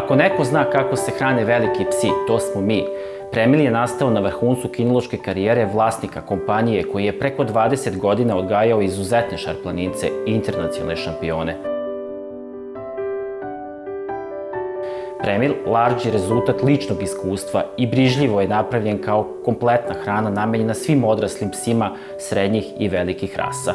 Ako neko zna kako se hrane veliki psi, to smo mi. Premil je nastao na vrhuncu kinološke karijere vlasnika kompanije koji je preko 20 godina odgajao izuzetne šarplanince i internacionalne šampione. Premil Large je rezultat ličnog iskustva i brižljivo je napravljen kao kompletna hrana namenjena svim odraslim psima srednjih i velikih rasa.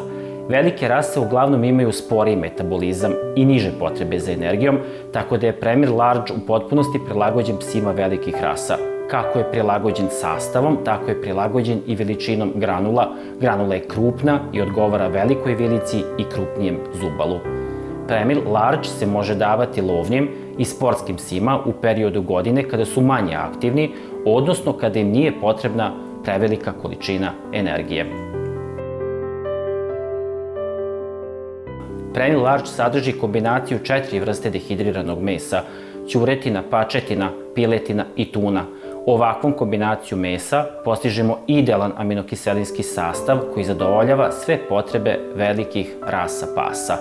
Velike rase uglavnom imaju sporiji metabolizam i niže potrebe za energijom, tako da je Premil Large u potpunosti prilagođen psima velikih rasa. Kako je prilagođen sastavom, tako je prilagođen i veličinom granula. Granula je krupna i odgovara velikoj vilici i krupnijem zubalu. Premil Large se može davati lovnim i sportskim psima u periodu godine kada su manje aktivni, odnosno kada im nije potrebna prevelika količina energije. Premil Large sadrži kombinaciju 4 vrste dehidriranog mesa: ćuretina, pačetina, piletina i tuna. Ovakvom kombinacijom mesa postižemo idealan aminokiselinski sastav koji zadovoljava sve potrebe velikih rasa pasa.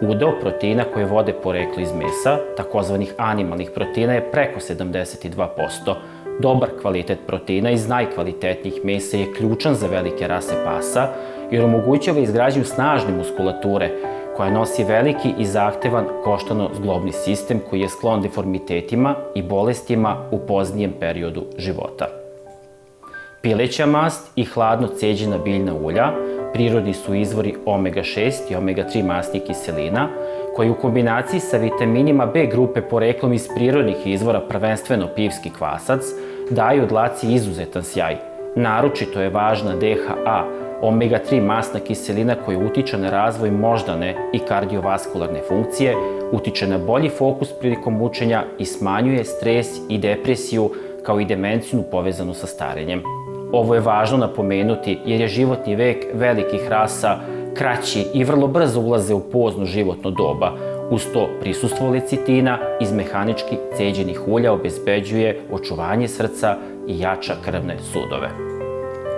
Udeo proteina koje vode poreklo iz mesa, takozvanih animalnih proteina, je preko 72%. Dobar kvalitet proteina iz najkvalitetnijih mesa je ključan za velike rase pasa jer omogućava izgradnju snažne muskulature koja nosi veliki i zahtevan koštano-zglobni sistem koji je sklon deformitetima i bolestima u poznijem periodu života. Pileća mast i hladno ceđena biljna ulja prirodni su izvori omega-6 i omega-3 masnih kiselina, koji u kombinaciji sa vitaminima B grupe poreklom iz prirodnih izvora, prvenstveno pivski kvasac, daju dlaci izuzetan sjaj. Naročito je važna DHA, omega-3 masna kiselina koja utiče na razvoj moždane i kardiovaskularne funkcije, utiče na bolji fokus prilikom učenja i smanjuje stres i depresiju kao i demenciju povezanu sa starenjem. Ovo je važno napomenuti jer je životni vek velikih rasa kraći i vrlo brzo ulaze u pozno životno doba. Uz to prisustvo lecitina iz mehanički ceđenih ulja obezbeđuje očuvanje srca i jača krvne sudove.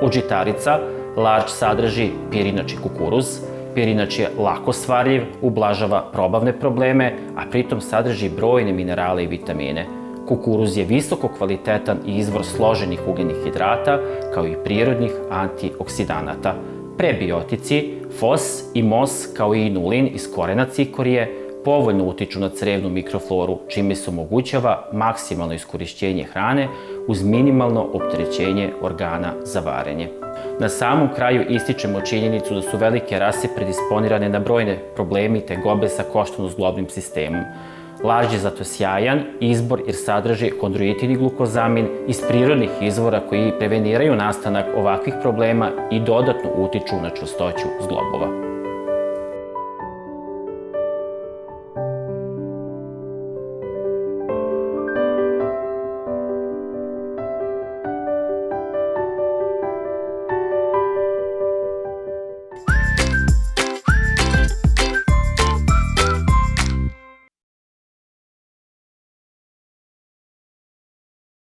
Od žitarica Large sadrži pirinač i kukuruz. Pirinač je lako svarljiv, ublažava probavne probleme, a pritom sadrži brojne minerale i vitamine. Kukuruz je visoko kvalitetan i izvor složenih ugljenih hidrata, kao i prirodnih antioksidanata. Prebiotici, fos i mos, kao i inulin iz korena cikorije, povoljno utiču na crevnu mikrofloru, čime se omogućava maksimalno iskorišćenje hrane uz minimalno opterećenje organa za varenje. Na samom kraju ističemo činjenicu da su velike rase predisponirane na brojne probleme i tegobe sa koštano-zglobnim sistemom. Large je zato sjajan izbor jer sadrži kondroitin i glukozamin iz prirodnih izvora koji preveniraju nastanak ovakvih problema i dodatno utiču na čvrstoću zglobova.